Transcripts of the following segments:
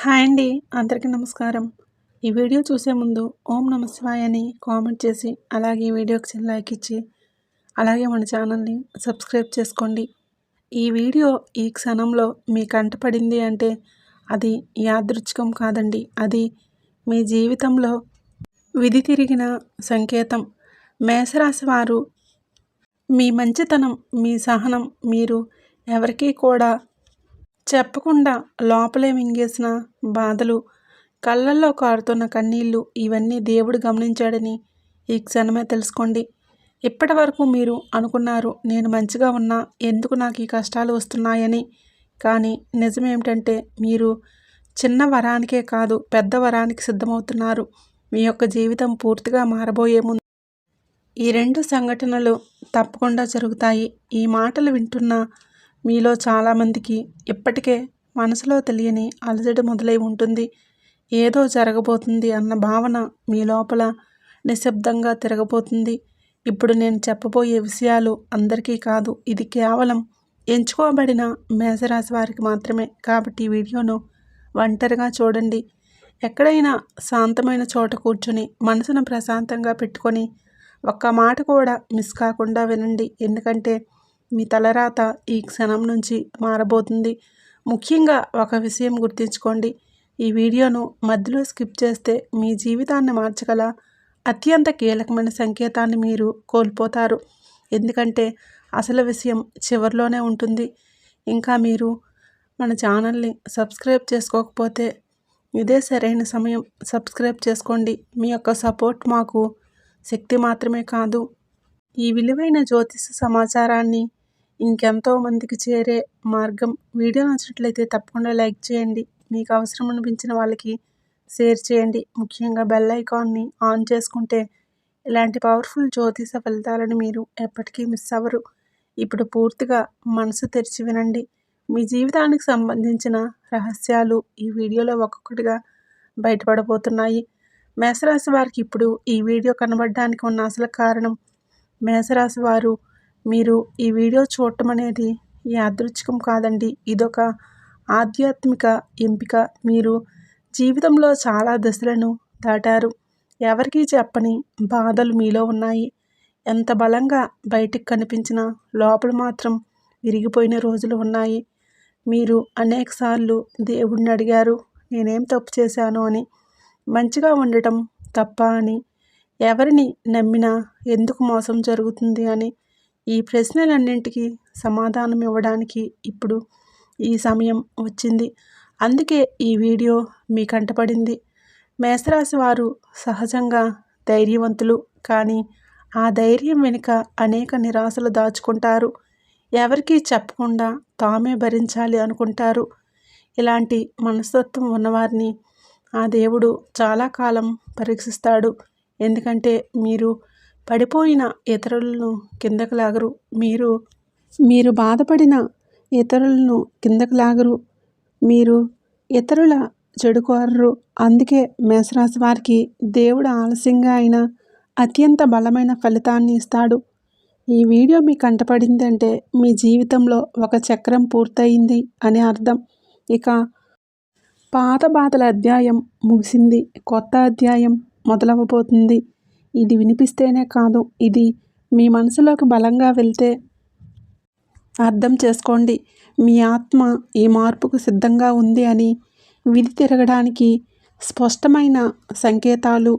Hi అండి. అందరికీ నమస్కారం. ఈ వీడియో చూసే ముందు ఓం నమ శివాయ అని కామెంట్ చేసి, అలాగే ఈ వీడియోకి చిన్న లైక్ ఇచ్చి, అలాగే మన ఛానల్ని సబ్స్క్రైబ్ చేసుకోండి. ఈ వీడియో ఈ క్షణంలో మీ కంటపడింది అంటే అది యాదృచ్ఛికం కాదండి. అది మీ జీవితంలో విధి తిరిగిన సంకేతం. మేషరాశి వారు మీ మంచితనం, మీ సహనం మీరు ఎవరికీ కూడా చెప్పకుండా లోపలే మింగేసిన బాధలు, కళ్ళల్లో కారుతున్న కన్నీళ్ళు ఇవన్నీ దేవుడు గమనించాడని ఈ క్షణమే తెలుసుకోండి. ఇప్పటి వరకు మీరు అనుకున్నారు, నేను మంచిగా ఉన్నా ఎందుకు నాకు ఈ కష్టాలు వస్తున్నాయని. కానీ నిజమేమిటంటే మీరు చిన్న వరానికే కాదు, పెద్ద వరానికి సిద్ధమవుతున్నారు. మీ యొక్క జీవితం పూర్తిగా మారబోయే ముందు ఈ రెండు సంఘటనలు తప్పకుండా జరుగుతాయి. ఈ మాటలు వింటున్న మీలో చాలామందికి ఇప్పటికే మనసులో తెలియని అలజడి మొదలై ఉంటుంది. ఏదో జరగబోతుంది అన్న భావన మీ లోపల నిశ్శబ్దంగా తిరగబోతుంది. ఇప్పుడు నేను చెప్పబోయే విషయాలు అందరికీ కాదు, ఇది కేవలం ఎంచుకోబడిన మేషరాశి వారికి మాత్రమే. కాబట్టి ఈ వీడియోను ఒంటరిగా చూడండి. ఎక్కడైనా శాంతమైన చోట కూర్చొని మనసును ప్రశాంతంగా పెట్టుకొని ఒక్క మాట కూడా మిస్ కాకుండా వినండి. ఎందుకంటే మీ తలరాత ఈ క్షణం నుంచి మారబోతుంది. ముఖ్యంగా ఒక విషయం గుర్తుంచుకోండి, ఈ వీడియోను మధ్యలో స్కిప్ చేస్తే మీ జీవితాన్ని మార్చగల అత్యంత కీలకమైన సంకేతాన్ని మీరు కోల్పోతారు. ఎందుకంటే అసలు విషయం చివరిలోనే ఉంటుంది. ఇంకా మీరు మన ఛానల్ని సబ్స్క్రైబ్ చేసుకోకపోతే ఇదే సరైన సమయం. సబ్స్క్రైబ్ చేసుకోండి. మీ యొక్క సపోర్ట్ మాకు శక్తి మాత్రమే కాదు, ఈ విలువైన జ్యోతిష సమాచారాన్ని ఇంకెంతో మందికి చేరే మార్గం. వీడియో నచ్చినట్లయితే తప్పకుండా లైక్ చేయండి. మీకు అవసరం అనిపించిన వాళ్ళకి షేర్ చేయండి. ముఖ్యంగా బెల్ ఐకాన్ని ఆన్ చేసుకుంటే ఇలాంటి పవర్ఫుల్ జ్యోతిష ఫలితాలను మీరు ఎప్పటికీ మిస్ అవ్వరు. ఇప్పుడు పూర్తిగా మనసు తెరిచి వినండి. మీ జీవితానికి సంబంధించిన రహస్యాలు ఈ వీడియోలో ఒక్కొక్కటిగా బయటపడబోతున్నాయి. మేషరాశి వారికి ఇప్పుడు ఈ వీడియో కనబడడానికి ఉన్న అసలు కారణం, మేషరాశి వారు మీరు ఈ వీడియో చూడటం అనేది యాదృచ్ఛికం కాదండి. ఇదొక ఆధ్యాత్మిక ఎంపిక. మీరు జీవితంలో చాలా దశలను దాటారు. ఎవరికీ చెప్పని బాధలు మీలో ఉన్నాయి. ఎంత బలంగా బయటికి కనిపించినా లోపల మాత్రం విరిగిపోయిన రోజులు ఉన్నాయి. మీరు అనేకసార్లు దేవుడిని అడిగారు, నేనేం తప్పు చేశాను అని. మంచిగా ఉండటం తప్ప అని. ఎవరిని నమ్మినా ఎందుకు మోసం జరుగుతుంది అని. ఈ ప్రశ్నలన్నింటికీ సమాధానం ఇవ్వడానికి ఇప్పుడు ఈ సమయం వచ్చింది. అందుకే ఈ వీడియో మీ కంటపడింది. మేషరాశి వారు సహజంగా ధైర్యవంతులు, కానీ ఆ ధైర్యం వెనుక అనేక నిరాశలు దాచుకుంటారు. ఎవరికీ చెప్పకుండా తామే భరించాలి అనుకుంటారు. ఇలాంటి మనస్తత్వం ఉన్నవారిని ఆ దేవుడు చాలా కాలం పరీక్షిస్తాడు. ఎందుకంటే మీరు పడిపోయిన ఇతరులను కిందకు లాగరు. మీరు బాధపడిన ఇతరులను కిందకు లాగరు. మీరు ఇతరుల చెడు కోరరు. అందుకే మేషరాశి వారికి దేవుడు ఆలస్యంగా అయినా అత్యంత బలమైన ఫలితాన్ని ఇస్తాడు. ఈ వీడియో మీకు కంటపడింది అంటే మీ జీవితంలో ఒక చక్రం పూర్తయింది అని అర్థం. ఇక పాత బాధల అధ్యాయం ముగిసింది, కొత్త అధ్యాయం మొదలవబోతుంది. ఇది వినిపిస్తేనే కాదు, ఇది మీ మనసులోకి బలంగా వెళ్తే అర్థం చేసుకోండి. మీ ఆత్మ ఈ మార్పుకు సిద్ధంగా ఉంది అని. విధి తిరగడానికి స్పష్టమైన సంకేతాలు.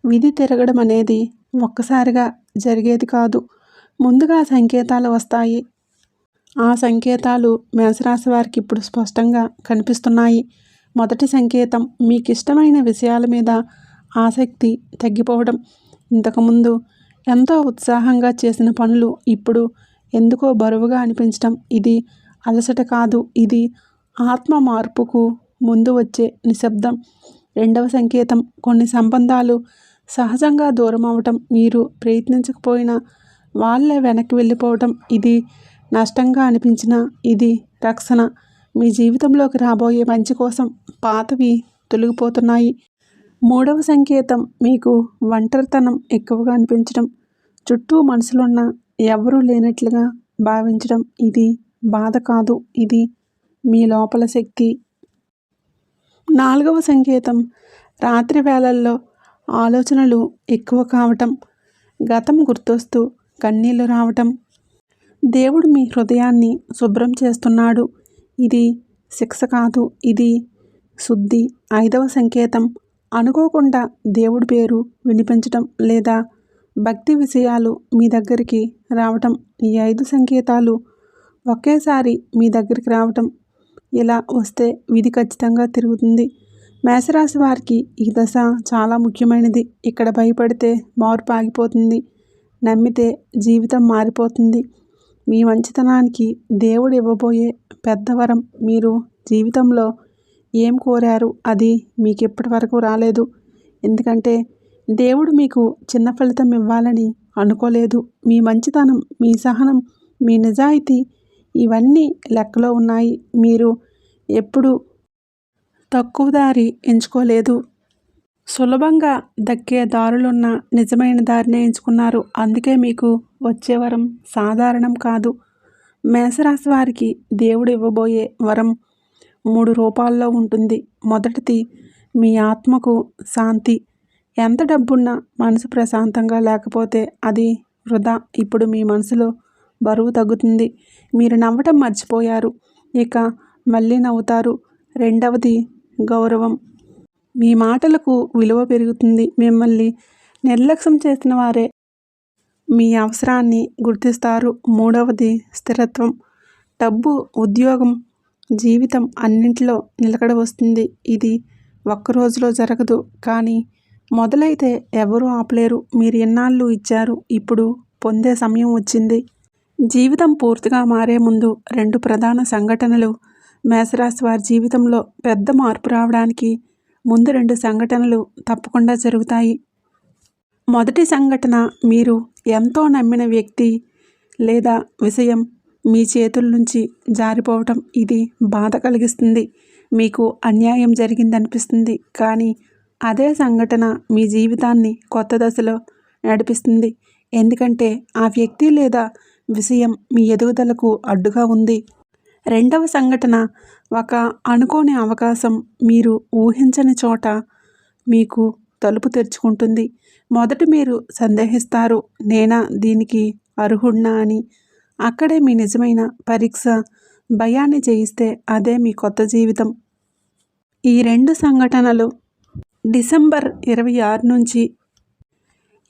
విధి తిరగడం అనేది ఒక్కసారిగా జరిగేది కాదు, ముందుగా సంకేతాలు వస్తాయి. ఆ సంకేతాలు మేషరాశి వారికి ఇప్పుడు స్పష్టంగా కనిపిస్తున్నాయి. మొదటి సంకేతం, మీకు ఇష్టమైన విషయాల మీద ఆసక్తి తగ్గిపోవడం. ఇంతకుముందు ఎంతో ఉత్సాహంగా చేసిన పనులు ఇప్పుడు ఎందుకో బరువుగా అనిపించడం. ఇది అలసట కాదు, ఇది ఆత్మ మార్పుకు ముందు వచ్చే నిశ్శబ్దం. రెండవ సంకేతం, కొన్ని సంబంధాలు సహజంగా దూరం అవటం. మీరు ప్రయత్నించకపోయినా వాళ్ళే వెనక్కి వెళ్ళిపోవటం. ఇది నష్టంగా అనిపించినా ఇది రక్షణ. మీ జీవితంలోకి రాబోయే మంచి కోసం పాతవి తొలగిపోతున్నాయి. మూడవ సంకేతం, మీకు ఒంటరితనం ఎక్కువగా అనిపించడం. చుట్టూ మనుషులున్న ఎవరూ లేనట్లుగా భావించడం. ఇది బాధ కాదు, ఇది మీ లోపల శక్తి 4వ సంకేతం రాత్రి వేళల్లో ఆలోచనలు ఎక్కువ కావటం, గతం గుర్తొస్తూ కన్నీళ్లు రావటం. దేవుడు మీ హృదయాన్ని శుభ్రం చేస్తున్నాడు. ఇది శిక్ష కాదు, ఇది శుద్ధి. 5వ సంకేతం అనుకోకుండా దేవుడి పేరు వినిపించటం లేదా భక్తి విషయాలు మీ దగ్గరికి రావటం. ఈ 5 సంకేతాలు ఒకేసారి మీ దగ్గరికి రావటం. ఇలా వస్తే విధి ఖచ్చితంగా తిరుగుతుంది. మేషరాశి వారికి ఈ దశ చాలా ముఖ్యమైనది. ఇక్కడ భయపడితే మార్పు ఆగిపోతుంది, నమ్మితే జీవితం మారిపోతుంది. మీ మంచితనానికి దేవుడు ఇవ్వబోయే పెద్ద వరం. మీరు జీవితంలో ఏం కోరారు అది మీకు ఇప్పటి వరకు రాలేదు. ఎందుకంటే దేవుడు మీకు చిన్న ఫలితం ఇవ్వాలని అనుకోలేదు. మీ మంచితనం, మీ సహనం, మీ నిజాయితీ ఇవన్నీ లెక్కలో ఉన్నాయి. మీరు ఎప్పుడు తక్కువ దారి ఎంచుకోలేదు. సులభంగా దక్కే దారులున్న నిజమైన దారినే ఎంచుకున్నారు. అందుకే మీకు వచ్చే వరం సాధారణం కాదు. మేషరాశి వారికి దేవుడు ఇవ్వబోయే వరం 3 రూపాల్లో ఉంటుంది. మొదటిది మీ ఆత్మకు శాంతి. ఎంత డబ్బున్నా మనసు ప్రశాంతంగా లేకపోతే అది వృధా. ఇప్పుడు మీ మనసులో బరువు తగ్గుతుంది. మీరు నవ్వటం మర్చిపోయారు, ఇక మళ్ళీ నవ్వుతారు. రెండవది గౌరవం. మీ మాటలకు విలువ పెరుగుతుంది. మిమ్మల్ని నిర్లక్ష్యం చేసిన వారే మీ అవసరాన్ని గుర్తిస్తారు. మూడవది స్థిరత్వం. డబ్బు, ఉద్యోగం, జీవితం అన్నింటిలో నిలకడ వస్తుంది. ఇది ఒక్క రోజులో జరగదు, కానీ మొదలైతే ఎవరూ ఆపలేరు. మీరు ఎన్నాళ్ళు ఇచ్చారు, ఇప్పుడు పొందే సమయం వచ్చింది. జీవితం పూర్తిగా మారే ముందు 2 ప్రధాన సంఘటనలు మేషరాశి వారి జీవితంలో పెద్ద మార్పు రావడానికి ముందు 2 సంఘటనలు తప్పకుండా జరుగుతాయి. మొదటి సంఘటన మీరు ఎంతో నమ్మిన వ్యక్తి లేదా విషయం మీ చేతుల నుంచి జారిపోవటం. ఇది బాధ కలిగిస్తుంది. మీకు అన్యాయం జరిగిందనిపిస్తుంది. కానీ అదే సంఘటన మీ జీవితాన్ని కొత్త దశలో నడిపిస్తుంది. ఎందుకంటే ఆ వ్యక్తి లేదా విషయం మీ ఎదుగుదలకు అడ్డుగా ఉంది. రెండవ సంఘటన ఒక అనుకోని అవకాశం మీరు ఊహించని చోట మీకు తలుపు తెరుచుకుంటుంది. మొదట మీరు సందేహిస్తారు, నేనా దీనికి అర్హుడినా అని. అక్కడే మీ నిజమైన పరీక్ష భయాన్ని జయిస్తే అదే మీ కొత్త జీవితం. ఈ 2 సంఘటనలు డిసెంబర్ 26 నుంచి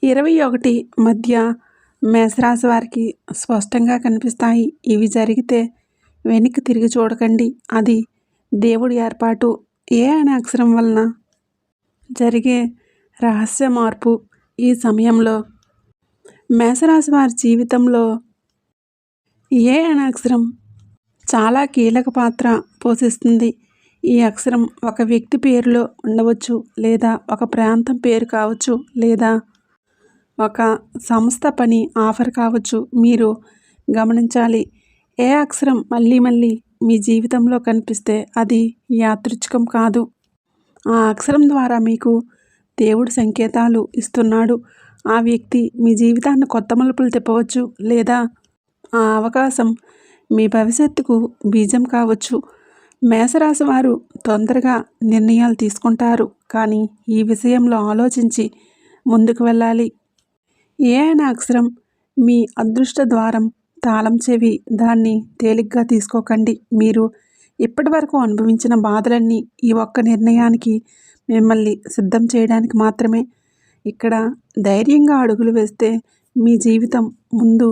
21 మధ్య మేషరాశి వారికి స్పష్టంగా కనిపిస్తాయి. ఇవి జరిగితే వెనక్కి తిరిగి చూడకండి. అది దేవుడి ఏర్పాటు. ఏ అనే అక్షరం వలన జరిగే రహస్య మార్పు. ఈ సమయంలో మేషరాశి వారి జీవితంలో ఏ అనే అక్షరం చాలా కీలక పాత్ర పోషిస్తుంది. ఈ అక్షరం ఒక వ్యక్తి పేరులో ఉండవచ్చు, లేదా ఒక ప్రాంతం పేరు కావచ్చు, లేదా ఒక సంస్థ పని ఆఫర్ కావచ్చు. మీరు గమనించాలి, ఏ అక్షరం మళ్ళీ మళ్ళీ మీ జీవితంలో కనిపిస్తే అది యాదృచ్ఛికం కాదు. ఆ అక్షరం ద్వారా మీకు దేవుడు సంకేతాలు ఇస్తున్నాడు. ఆ వ్యక్తి మీ జీవితాన్ని కొత్త మలుపులు తిప్పవచ్చు, లేదా ఆ అవకాశం మీ భవిష్యత్తుకు బీజం కావచ్చు. మేషరాశి వారు తొందరగా నిర్ణయాలు తీసుకుంటారు, కానీ ఈ విషయంలో ఆలోచించి ముందుకు వెళ్ళాలి. ఏ అనే అక్షరం మీ అదృష్ట ద్వారం, తాళం చెవి. దాన్ని తేలిగ్గా తీసుకోకండి. మీరు ఇప్పటి వరకు అనుభవించిన బాధలన్నీ ఈ ఒక్క నిర్ణయానికి మిమ్మల్ని సిద్ధం చేయడానికి మాత్రమే. ఇక్కడ ధైర్యంగా అడుగులు వేస్తే మీ జీవితం ముందు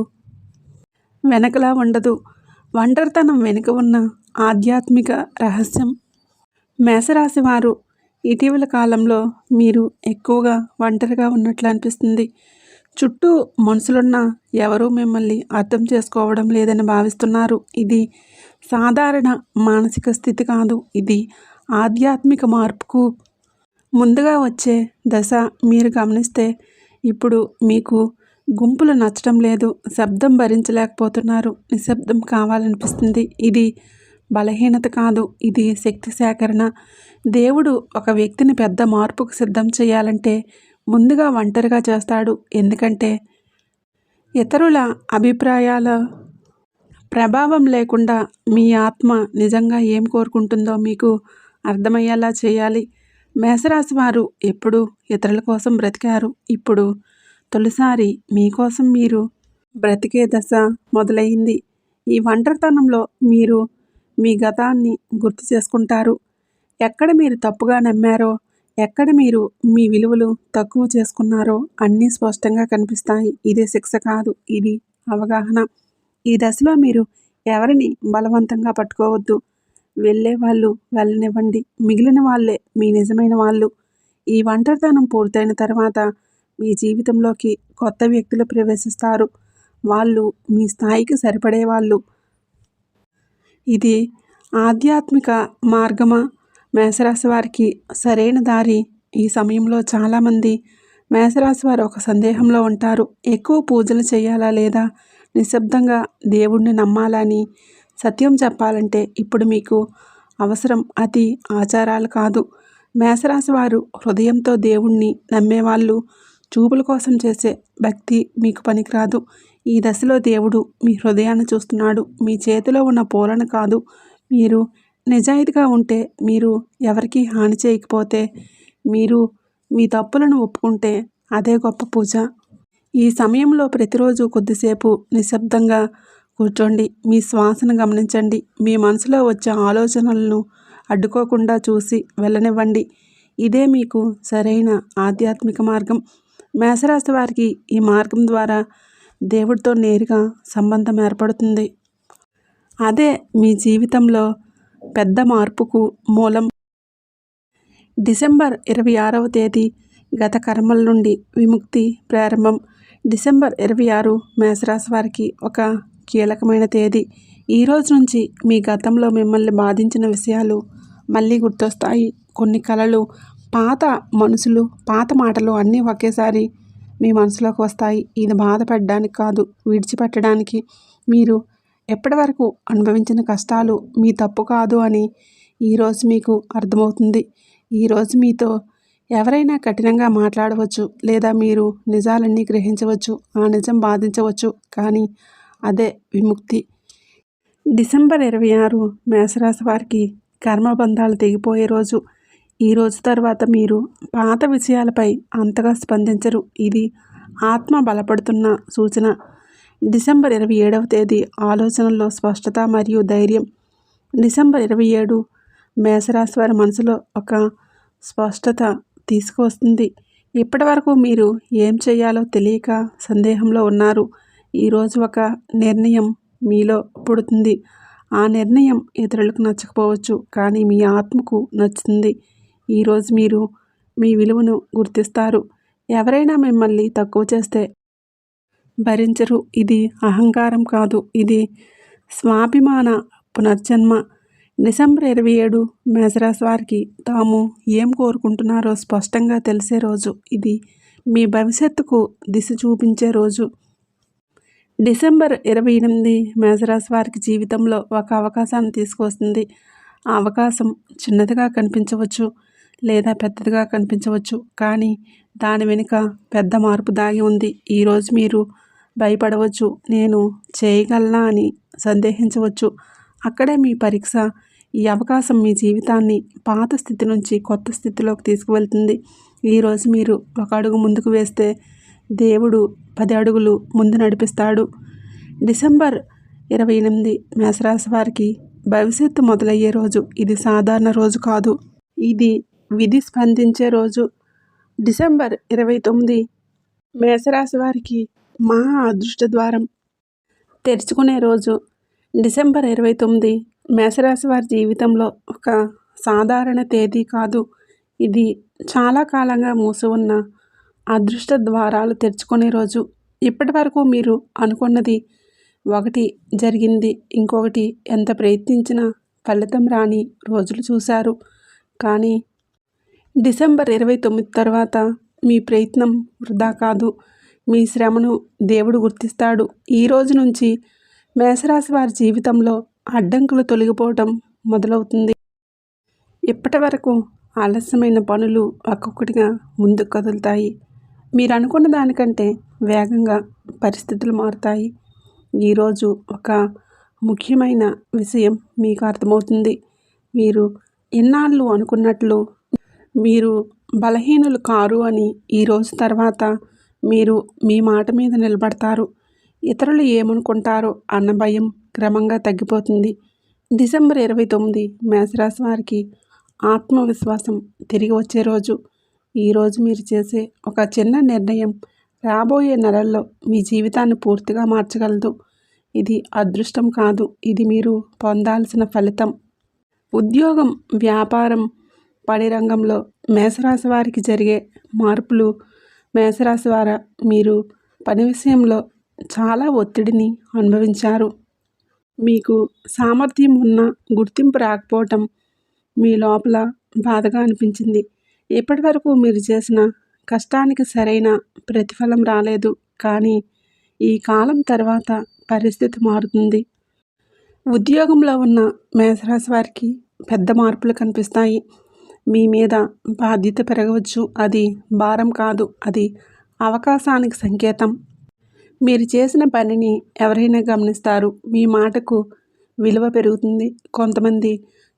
వెనకలా ఉండదు. ఒంటరితనం వెనుక ఉన్న ఆధ్యాత్మిక రహస్యం. మేషరాశి వారు ఇటీవల కాలంలో మీరు ఎక్కువగా ఒంటరిగా ఉన్నట్లు అనిపిస్తుంది. చుట్టూ మనుషులున్నా ఎవరూ మిమ్మల్ని అర్థం చేసుకోవడం లేదని భావిస్తున్నారు. ఇది సాధారణ మానసిక స్థితి కాదు, ఇది ఆధ్యాత్మిక మార్పుకు ముందుగా వచ్చే దశ. మీరు గమనిస్తే ఇప్పుడు మీకు గుంపులు నచ్చడం లేదు, శబ్దం భరించలేకపోతున్నారు, నిశ్శబ్దం కావాలనిపిస్తుంది. ఇది బలహీనత కాదు, ఇది శక్తి సేకరణ. దేవుడు ఒక వ్యక్తిని పెద్ద మార్పుకు సిద్ధం చేయాలంటే ముందుగా ఒంటరిగా చేస్తాడు. ఎందుకంటే ఇతరుల అభిప్రాయాల ప్రభావం లేకుండా మీ ఆత్మ నిజంగా ఏం కోరుకుంటుందో మీకు అర్థమయ్యేలా చేయాలి. మేషరాశి వారు ఎప్పుడు ఇతరుల కోసం బ్రతికారు. ఇప్పుడు తొలిసారి మీకోసం మీరు బ్రతికే దశ మొదలయ్యింది. ఈ ఒంటరితనంలో మీరు మీ గతాన్ని గుర్తు చేసుకుంటారు. ఎక్కడ మీరు తప్పుగా నమ్మారో, ఎక్కడ మీరు మీ విలువలు తక్కువ చేసుకున్నారో అన్నీ స్పష్టంగా కనిపిస్తాయి. ఇది శిక్ష కాదు, ఇది అవగాహన. ఈ దశలో మీరు ఎవరిని బలవంతంగా పట్టుకోవద్దు. వెళ్ళే వాళ్ళు వెళ్ళనివ్వండి. మిగిలిన వాళ్ళే మీ నిజమైన వాళ్ళు. ఈ ఒంటరితనం పూర్తయిన తర్వాత మీ జీవితంలోకి కొత్త వ్యక్తులు ప్రవేశిస్తారు. వాళ్ళు మీ స్థాయికి సరిపడే వాళ్ళు. ఇది ఆధ్యాత్మిక మార్గమా? మేషరాశి వారికి సరైన దారి. ఈ సమయంలో చాలామంది మేషరాశి వారు ఒక సందేహంలో ఉంటారు. ఎక్కువ పూజలు చేయాలా లేదా నిశ్శబ్దంగా దేవుణ్ణి నమ్మాలని? సత్యం చెప్పాలంటే ఇప్పుడు మీకు అవసరం అతి ఆచారాలు కాదు. మేషరాశి వారు హృదయంతో దేవుణ్ణి నమ్మేవాళ్ళు. చూపుల కోసం చేసే భక్తి మీకు పనికిరాదు. ఈ దశలో దేవుడు మీ హృదయాన్ని చూస్తున్నాడు, మీ చేతిలో ఉన్న పూలను కాదు. మీరు నిజాయితీగా ఉంటే, మీరు ఎవరికీ హాని చేయకపోతే, మీరు మీ తప్పులను ఒప్పుకుంటే అదే గొప్ప పూజ. ఈ సమయంలో ప్రతిరోజు కొద్దిసేపు నిశ్శబ్దంగా కూర్చోండి. మీ శ్వాసను గమనించండి. మీ మనసులో వచ్చే ఆలోచనలను అడ్డుకోకుండా చూసి వెళ్ళనివ్వండి. ఇదే మీకు సరైన ఆధ్యాత్మిక మార్గం. మేషరాశి వారికి ఈ మార్గం ద్వారా దేవుడితో నేరుగా సంబంధం ఏర్పడుతుంది. అదే మీ జీవితంలో పెద్ద మార్పుకు మూలం. డిసెంబర్ 26వ తేదీ గత కర్మల నుండి విముక్తి ప్రారంభం. డిసెంబర్ 26 మేషరాశి వారికి ఒక కీలకమైన తేదీ. ఈ రోజు నుంచి మీ గతంలో మిమ్మల్ని బాధించిన విషయాలు మళ్ళీ గుర్తొస్తాయి. కొన్ని కలలు, పాత మనసులు, పాత మాటలు అన్నీ ఒకేసారి మీ మనసులోకి వస్తాయి. ఇది బాధపడడానికి కాదు, విడిచిపెట్టడానికి. మీరు ఎప్పటి వరకు అనుభవించిన కష్టాలు మీ తప్పు కాదు అని ఈరోజు మీకు అర్థమవుతుంది. ఈరోజు మీతో ఎవరైనా కఠినంగా మాట్లాడవచ్చు, లేదా మీరు నిజాలన్నీ గ్రహించవచ్చు. ఆ నిజం బాధించవచ్చు, కానీ అదే విముక్తి. డిసెంబర్ 26 మేషరాశి వారికి కర్మబంధాలు తెగిపోయే రోజు. ఈ రోజు తర్వాత మీరు పాత విషయాలపై అంతగా స్పందించరు. ఇది ఆత్మ బలపడుతున్న సూచన. డిసెంబర్ 27వ తేదీ ఆలోచనల్లో స్పష్టత మరియు ధైర్యం. డిసెంబర్ 27 మేషరాశి వారి మనసులో ఒక స్పష్టత తీసుకువస్తుంది. ఇప్పటి వరకు మీరు ఏం చేయాలో తెలియక సందేహంలో ఉన్నారు. ఈరోజు ఒక నిర్ణయం మీలో పుడుతుంది. ఆ నిర్ణయం ఇతరులకు నచ్చకపోవచ్చు, కానీ మీ ఆత్మకు నచ్చుతుంది. ఈరోజు మీరు మీ విలువను గుర్తిస్తారు. ఎవరైనా మిమ్మల్ని తక్కువ చేస్తే భరించరు. ఇది అహంకారం కాదు, ఇది స్వాభిమాన పునర్జన్మ. డిసెంబర్ 27 మేషరాశి వారికి తాము ఏం కోరుకుంటున్నారో స్పష్టంగా తెలిసే రోజు. ఇది మీ భవిష్యత్తుకు దిశ చూపించే రోజు. డిసెంబర్ 28 మేషరాశి వారికి జీవితంలో ఒక అవకాశాన్ని తీసుకొస్తుంది. ఆ అవకాశం చిన్నదిగా కనిపించవచ్చు, లేదా పెద్దదిగా కనిపించవచ్చు, కానీ దాని వెనుక పెద్ద మార్పు దాగి ఉంది. ఈరోజు మీరు భయపడవచ్చు, నేను చేయగలనా అని సందేహించవచ్చు. అక్కడే మీ పరీక్ష. ఈ అవకాశం మీ జీవితాన్ని పాత స్థితి నుంచి కొత్త స్థితిలోకి తీసుకువెళ్తుంది. ఈరోజు మీరు ఒక అడుగు ముందుకు వేస్తే దేవుడు 10 అడుగులు ముందు నడిపిస్తాడు. డిసెంబర్ 28 మేషరాశి వారికి భవిష్యత్తు మొదలయ్యే రోజు. ఇది సాధారణ రోజు కాదు, ఇది విధి స్పందించే రోజు. డిసెంబర్ 29 మేషరాశి వారికి మహా అదృష్ట ద్వారం తెరుచుకునే రోజు. డిసెంబర్ 29 మేషరాశి వారి జీవితంలో ఒక సాధారణ తేదీ కాదు, ఇది చాలా కాలంగా మూసి ఉన్న అదృష్ట ద్వారాలు తెరుచుకునే రోజు. ఇప్పటి వరకు మీరు అనుకున్నది ఒకటి జరిగింది, ఇంకొకటి ఎంత ప్రయత్నించినా ఫలితం రాని రోజులు చూశారు. కానీ డిసెంబర్ 29 తర్వాత మీ ప్రయత్నం వృధా కాదు. మీ శ్రమను దేవుడు గుర్తిస్తాడు. ఈ రోజు నుంచి మేషరాశి వారి జీవితంలో అడ్డంకులు తొలగిపోవటం మొదలవుతుంది. ఇప్పటి వరకు ఆలస్యమైన పనులు ఒక్కొక్కటిగా ముందుకు కదులుతాయి. మీరు అనుకున్న దానికంటే వేగంగా పరిస్థితులు మారుతాయి. ఈరోజు ఒక ముఖ్యమైన విషయం మీకు అర్థమవుతుంది. మీరు ఇన్నాళ్ళు అనుకున్నట్లు మీరు బలహీనులు కారు అని ఈరోజు తర్వాత మీరు మీ మాట మీద నిలబడతారు. ఇతరులు ఏమనుకుంటారో అన్న భయం క్రమంగా తగ్గిపోతుంది. డిసెంబర్ 29 మేషరాశి వారికి ఆత్మవిశ్వాసం తిరిగి వచ్చే రోజు. ఈరోజు మీరు చేసే ఒక చిన్న నిర్ణయం రాబోయే నెలల్లో మీ జీవితాన్ని పూర్తిగా మార్చగలదు. ఇది అదృష్టం కాదు, ఇది మీరు పొందాల్సిన ఫలితం. ఉద్యోగం, వ్యాపారం, పని రంగంలో మేషరాశి వారికి జరిగే మార్పులు. మేషరాశి వారు మీరు పని విషయంలో చాలా ఒత్తిడిని అనుభవించారు. మీకు సామర్థ్యం ఉన్న గుర్తింపు రాకపోవటం మీ లోపల బాధగా అనిపించింది. ఇప్పటి వరకు మీరు చేసిన కష్టానికి సరైన ప్రతిఫలం రాలేదు. కానీ ఈ కాలం తర్వాత పరిస్థితి మారుతుంది. ఉద్యోగంలో ఉన్న మేషరాశి వారికి పెద్ద మార్పులు కనిపిస్తాయి. మీ మీద బాధ్యత పెరగవచ్చు. అది భారం కాదు, అది అవకాశానికి సంకేతం. మీరు చేసిన పనిని ఎవరైనా గమనిస్తారు. మీ మాటకు విలువ పెరుగుతుంది. కొంతమంది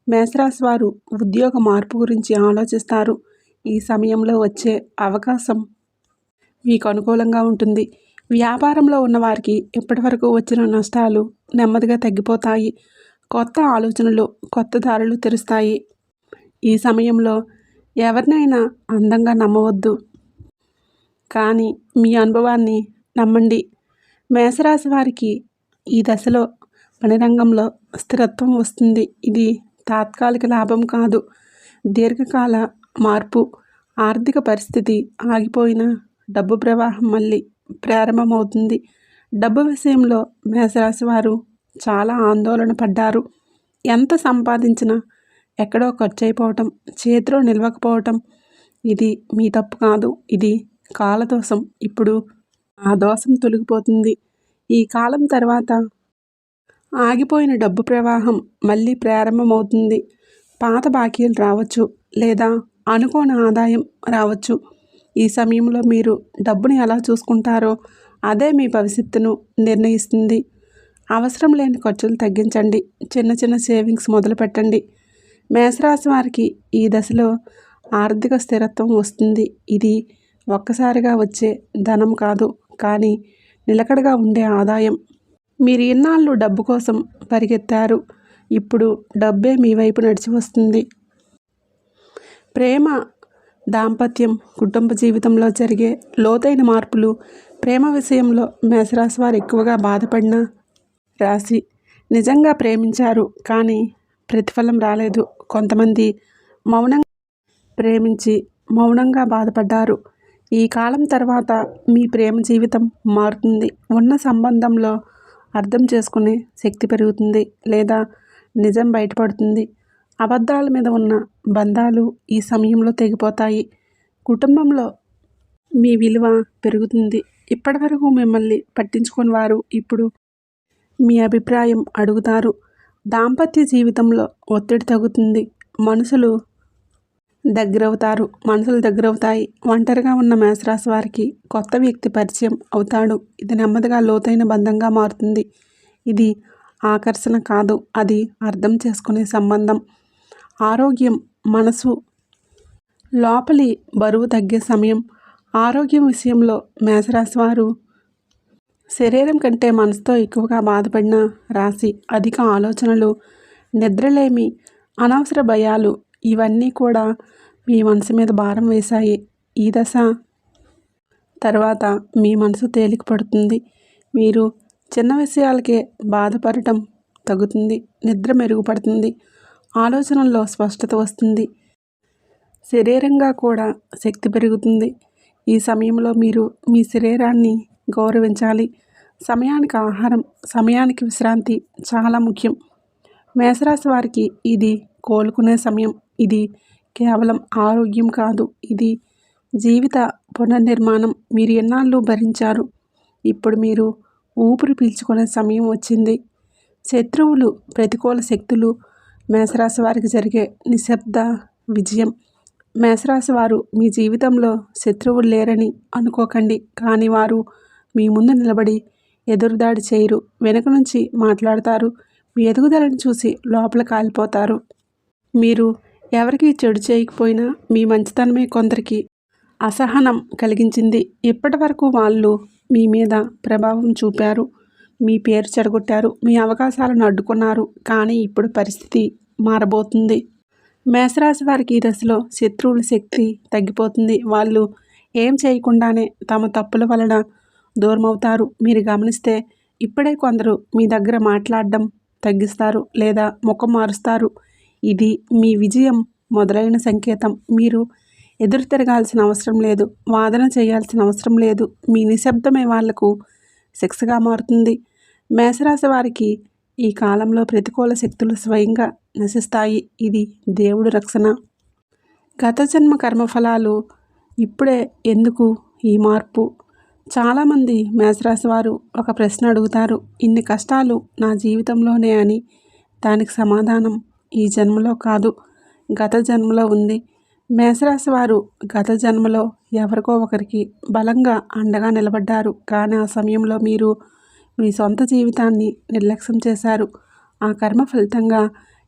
మేషరాశి వారు ఉద్యోగ మార్పు గురించి ఆలోచిస్తారు. ఈ సమయంలో వచ్చే అవకాశం మీకు అనుకూలంగా ఉంటుంది. వ్యాపారంలో ఉన్నవారికి ఇప్పటివరకు వచ్చిన నష్టాలు నెమ్మదిగా తగ్గిపోతాయి. కొత్త ఆలోచనలు, కొత్త దారులు తెరుస్తాయి. ఈ సమయంలో ఎవరినైనా అందంగా నమ్మవద్దు, కానీ మీ అనుభవాన్ని నమ్మండి. మేషరాశి వారికి ఈ దశలో పని రంగంలో స్థిరత్వం వస్తుంది. ఇది తాత్కాలిక లాభం కాదు, దీర్ఘకాల మార్పు. ఆర్థిక పరిస్థితి ఆగిపోయిన డబ్బు ప్రవాహం మళ్ళీ ప్రారంభమవుతుంది. డబ్బు విషయంలో మేషరాశి వారు చాలా ఆందోళన పడ్డారు. ఎంత సంపాదించినా ఎక్కడో ఖర్చు అయిపోవటం, చేతిలో నిలవకపోవటం. ఇది మీ తప్పు కాదు, ఇది కాలదోషం. ఇప్పుడు ఆ దోషం తొలగిపోతుంది. ఈ కాలం తర్వాత ఆగిపోయిన డబ్బు ప్రవాహం మళ్ళీ ప్రారంభమవుతుంది. పాత బాకీలు రావచ్చు, లేదా అనుకోని ఆదాయం రావచ్చు. ఈ సమయంలో మీరు డబ్బుని ఎలా చూసుకుంటారో అదే మీ భవిష్యత్తును నిర్ణయిస్తుంది. అవసరం లేని ఖర్చులు తగ్గించండి. చిన్న చిన్న సేవింగ్స్ మొదలుపెట్టండి. మేషరాశి వారికి ఈ దశలో ఆర్థిక స్థిరత్వం వస్తుంది. ఇది ఒక్కసారిగా వచ్చే ధనం కాదు, కానీ నిలకడగా ఉండే ఆదాయం. మీరు ఇన్నాళ్ళు డబ్బు కోసం పరిగెత్తారు. ఇప్పుడు డబ్బే మీ వైపు నడిచి వస్తుంది. ప్రేమ, దాంపత్యం, కుటుంబ జీవితంలో జరిగే లోతైన మార్పులు. ప్రేమ విషయంలో మేషరాశి వారు ఎక్కువగా బాధపడిన రాశి. నిజంగా ప్రేమించారు, కానీ ప్రతిఫలం రాలేదు. కొంతమంది మౌనంగా ప్రేమించి మౌనంగా బాధపడ్డారు. ఈ కాలం తర్వాత మీ ప్రేమ జీవితం మారుతుంది. ఉన్న సంబంధంలో అర్థం చేసుకునే శక్తి పెరుగుతుంది, లేదా నిజం బయటపడుతుంది. అబద్ధాల మీద ఉన్న బంధాలు ఈ సమయంలో తెగిపోతాయి. కుటుంబంలో మీ విలువ పెరుగుతుంది. ఇప్పటివరకు మిమ్మల్ని పట్టించుకుని వారు ఇప్పుడు మీ అభిప్రాయం అడుగుతారు. దాంపత్య జీవితంలో ఒత్తిడి తగ్గుతుంది. మనసులు దగ్గరవుతాయి. ఒంటరిగా ఉన్న మేషరాశి వారికి కొత్త వ్యక్తి పరిచయం అవుతాడు. ఇది నెమ్మదిగా లోతైన బంధంగా మారుతుంది. ఇది ఆకర్షణ కాదు, అది అర్థం చేసుకునే సంబంధం. ఆరోగ్యం, మనసు లోపలి బరువు తగ్గే సమయం. ఆరోగ్యం విషయంలో మేషరాశి వారు శరీరం కంటే మనసుతో ఎక్కువగా బాధపడిన రాశి. అధిక ఆలోచనలు, నిద్రలేమి, అనవసర భయాలు ఇవన్నీ కూడా మీ మనసు మీద భారం వేశాయి. ఈ దశ తర్వాత మీ మనసు తేలిక పడుతుంది. మీరు చిన్న విషయాలకే బాధపడటం తగ్గుతుంది. నిద్ర మెరుగుపడుతుంది. ఆలోచనల్లో స్పష్టత వస్తుంది. శరీరంగా కూడా శక్తి పెరుగుతుంది. ఈ సమయంలో మీరు మీ శరీరాన్ని గౌరవించాలి. సమయానికి ఆహారం, సమయానికి విశ్రాంతి చాలా ముఖ్యం. మేషరాశి వారికి ఇది కోలుకునే సమయం. ఇది కేవలం ఆరోగ్యం కాదు, ఇది జీవిత పునర్నిర్మాణం. మీరు ఎన్నాళ్ళు భరించారు, ఇప్పుడు మీరు ఊపిరి పీల్చుకునే సమయం వచ్చింది. శత్రువులు, ప్రతికూల శక్తులు. మేషరాశి వారికి జరిగే నిశ్శబ్ద విజయం. మేషరాశి వారు మీ జీవితంలో శత్రువులు లేరని అనుకోకండి, కానీ వారు మీ ముందు నిలబడి ఎదురుదాడి చేయరు, వెనుక నుంచి మాట్లాడతారు. మీ ఎదుగుదలను చూసి లోపల కాలిపోతారు. మీరు ఎవరికీ చెడు చేయకపోయినా మీ మంచితనమే కొందరికి అసహనం కలిగించింది. ఇప్పటి వరకు వాళ్ళు మీ మీద ప్రభావం చూపారు, మీ పేరు చెడగొట్టారు, మీ అవకాశాలను అడ్డుకున్నారు. కానీ ఇప్పుడు పరిస్థితి మారబోతుంది. మేషరాశి వారికి ఈ దశలో శత్రువుల శక్తి తగ్గిపోతుంది. వాళ్ళు ఏం చేయకుండానే తమ తప్పుల వలన దూరమవుతారు. మీరు గమనిస్తే ఇప్పుడే కొందరు మీ దగ్గర మాట్లాడడం తగ్గిస్తారు లేదా ముఖం మారుస్తారు. ఇది మీ విజయం మొదలైన సంకేతం. మీరు ఎదురు తిరగాల్సిన అవసరం లేదు, వాదన చేయాల్సిన అవసరం లేదు. మీ నిశ్శబ్దమే వాళ్లకు శిక్షగా మారుతుంది. మేషరాశి వారికి ఈ కాలంలో ప్రతికూల శక్తులు స్వయంగా నశిస్తాయి. ఇది దేవుడు రక్షణ. గత జన్మ కర్మఫలాలు ఇప్పుడే ఎందుకు ఈ మార్పు? చాలామంది మేషరాశి వారు ఒక ప్రశ్న అడుగుతారు, ఇన్ని కష్టాలు నా జీవితంలోనే అని. దానికి సమాధానం ఈ జన్మలో కాదు, గత జన్మలో ఉంది. మేషరాశి వారు గత జన్మలో ఎవరికో ఒకరికి బలంగా అండగా నిలబడ్డారు. కానీ ఆ సమయంలో మీరు మీ సొంత జీవితాన్ని నిర్లక్ష్యం చేశారు. ఆ కర్మ ఫలితంగా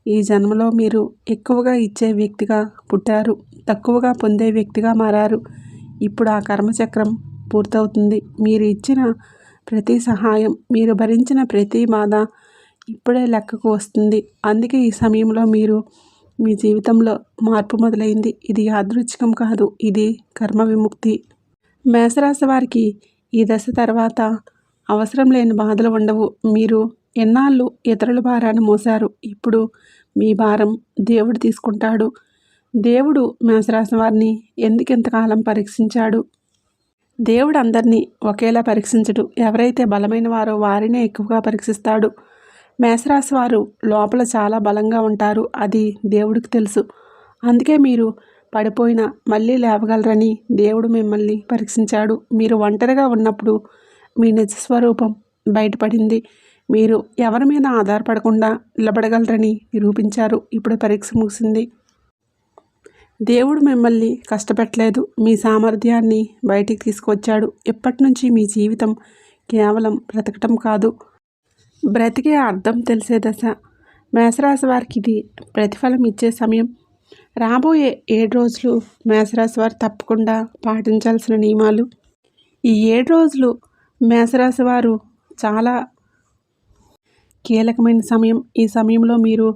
ఈ జన్మలో మీరు ఎక్కువగా ఇచ్చే వ్యక్తిగా పుట్టారు, తక్కువగా పొందే వ్యక్తిగా మారారు. ఇప్పుడు ఆ కర్మచక్రం పూర్తవుతుంది. మీరు ఇచ్చిన ప్రతి సహాయం, మీరు భరించిన ప్రతి బాధ ఇప్పుడే లెక్కకు వస్తుంది. అందుకే ఈ సమయంలో మీరు మీ జీవితంలో మార్పు మొదలైంది. ఇది యాదృచ్ఛికం కాదు, ఇది కర్మ విముక్తి. మేషరాశి వారికి ఈ దశ తర్వాత అవసరం లేని బాధలు ఉండవు. మీరు ఎన్నాళ్ళు ఇతరుల భారాన్ని మోసారు, ఇప్పుడు మీ భారం దేవుడు తీసుకుంటాడు. దేవుడు మేషరాశి వారిని ఎందుకు ఇంతకాలం పరీక్షించాడు? దేవుడు అందరినీ ఒకేలా పరీక్షించడు. ఎవరైతే బలమైన వారో వారినే ఎక్కువగా పరీక్షిస్తాడు. మేషరాశి వారు లోపల చాలా బలంగా ఉంటారు, అది దేవుడికి తెలుసు. అందుకే మీరు పడిపోయినా మళ్ళీ లేవగలరని దేవుడు మిమ్మల్ని పరీక్షించాడు. మీరు ఒంటరిగా ఉన్నప్పుడు మీ నిజ స్వరూపం బయటపడింది. మీరు ఎవరి మీద ఆధారపడకుండా నిలబడగలరని నిరూపించారు. ఇప్పుడు పరీక్ష ముగిసింది. దేవుడు మిమ్మల్ని కష్టపెట్టలేదు, మీ సామర్థ్యాన్ని బయటికి తీసుకొచ్చాడు. ఇప్పటి నుంచి మీ జీవితం కేవలం బ్రతకటం కాదు, బ్రతికే అర్థం తెలిసే దశ. మేషరాశి వారికి ఇది ప్రతిఫలం ఇచ్చే సమయం. రాబోయే 7 రోజులు మేషరాశి వారు తప్పకుండా పాటించాల్సిన నియమాలు. ఈ 7 రోజులు మేషరాశి వారు చాలా కీలకమైన సమయం. ఈ సమయంలో మీరు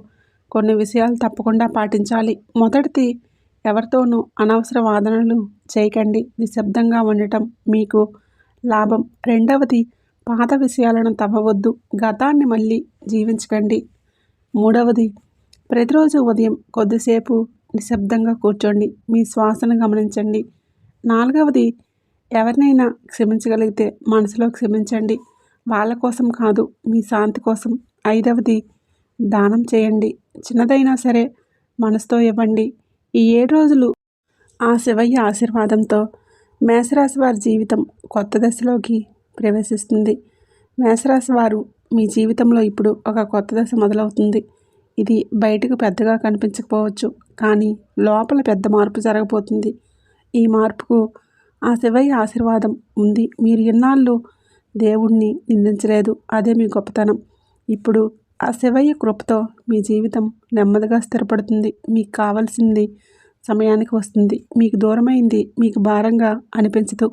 కొన్ని విషయాలు తప్పకుండా పాటించాలి. మొదటిది, ఎవరితోనూ అనవసర వాదనలు చేయకండి. నిశ్శబ్దంగా ఉండటం మీకు లాభం. రెండవది, పాత విషయాలను తవ్వవద్దు, గతాన్ని మళ్ళీ జీవించకండి. మూడవది, ప్రతిరోజు ఉదయం కొద్దిసేపు నిశ్శబ్దంగా కూర్చోండి, మీ శ్వాసను గమనించండి. నాలుగవది, ఎవరినైనా క్షమించగలిగితే మనసులో క్షమించండి, వాళ్ళ కోసం కాదు, మీ శాంతి కోసం. ఐదవది, దానం చేయండి, చిన్నదైనా సరే మనసుతో ఇవ్వండి. ఈ 7 రోజులు ఆ శివయ్య ఆశీర్వాదంతో మేషరాశి వారి జీవితం కొత్త దశలోకి ప్రవేశిస్తుంది. మేషరాశి వారు మీ జీవితంలో ఇప్పుడు ఒక కొత్త దశ మొదలవుతుంది. ఇది బయటకు పెద్దగా కనిపించకపోవచ్చు, కానీ లోపల పెద్ద మార్పు జరగబోతుంది. ఈ మార్పుకు ఆ శివయ్య ఆశీర్వాదం ఉంది. మీరు ఎన్నాళ్ళు దేవుణ్ణి నిందించలేదు, అదే మీ గొప్పతనం. ఇప్పుడు ఆ శివయ్య కృపతో మీ జీవితం నెమ్మదిగా స్థిరపడుతుంది. మీకు కావాల్సింది సమయానికి వస్తుంది, మీకు దూరమైంది మీకు భారంగా అనిపించదు.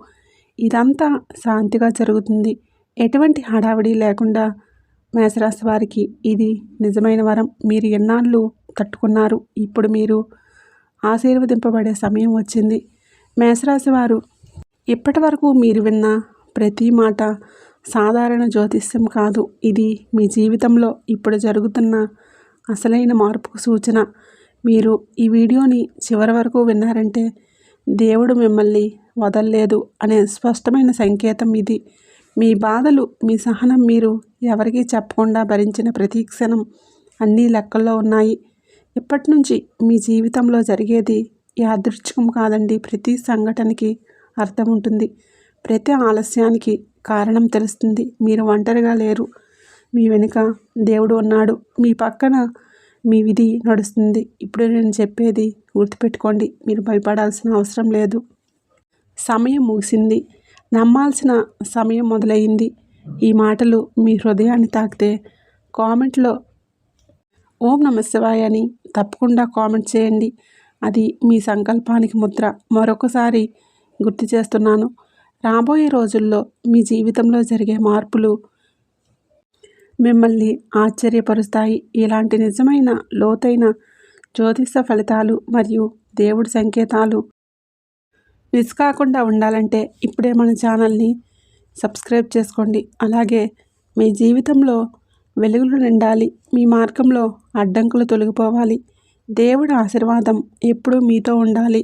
ఇదంతా శాంతిగా జరుగుతుంది, ఎటువంటి హడావిడి లేకుండా. మేషరాశి వారికి ఇది నిజమైన వరం. మీరు ఎన్నాళ్ళు తట్టుకున్నారు, ఇప్పుడు మీరు ఆశీర్వదింపబడే సమయం వచ్చింది. మేషరాశి వారు ఇప్పటి వరకు మీరు విన్న ప్రతి మాట సాధారణ జ్యోతిష్యం కాదు, ఇది మీ జీవితంలో ఇప్పుడు జరుగుతున్న అసలైన మార్పుకు సూచన. మీరు ఈ వీడియోని చివరి వరకు విన్నారంటే దేవుడు మిమ్మల్ని వదలలేదు అనే స్పష్టమైన సంకేతం ఇది. మీ బాధలు, మీ సహనం మీరు ఎవరికీ చెప్పకుండా భరించిన ప్రతి క్షణం అన్నీ లెక్కల్లో ఉన్నాయి. ఇప్పటి నుంచి మీ జీవితంలో జరిగేది యాదృచ్ఛికం కాదండి. ప్రతి సంఘటనకి అర్థం ఉంటుంది, ప్రతి ఆలస్యానికి కారణం తెలుస్తుంది. మీరు ఒంటరిగా లేరు, మీ వెనుక దేవుడు ఉన్నాడు, మీ పక్కన మీ విధి నడుస్తుంది. ఇప్పుడు నేను చెప్పేది గుర్తుపెట్టుకోండి, మీరు భయపడాల్సిన అవసరం లేదు. సమయం ముగిసింది, నమ్మాల్సిన సమయం మొదలైంది. ఈ మాటలు మీ హృదయాన్ని తాకితే కామెంట్లో ఓం నమః శివాయ అని తప్పకుండా కామెంట్ చేయండి. అది మీ సంకల్పానికి ముద్ర. మరొకసారి గుర్తు చేస్తున్నాను, రాబోయే రోజుల్లో మీ జీవితంలో జరిగే మార్పులు మిమ్మల్ని ఆశ్చర్యపరుస్తాయి. ఇలాంటి నిజమైన లోతైన జ్యోతిష ఫలితాలు మరియు దేవుడి సంకేతాలు మిస్ కాకుండా ఉండాలంటే ఇప్పుడే మన ఛానల్ని సబ్స్క్రైబ్ చేసుకోండి. అలాగే మీ జీవితంలో వెలుగులు నిండాలి, మీ మార్గంలో అడ్డంకులు తొలగిపోవాలి, దేవుడి ఆశీర్వాదం ఎప్పుడూ మీతో ఉండాలి.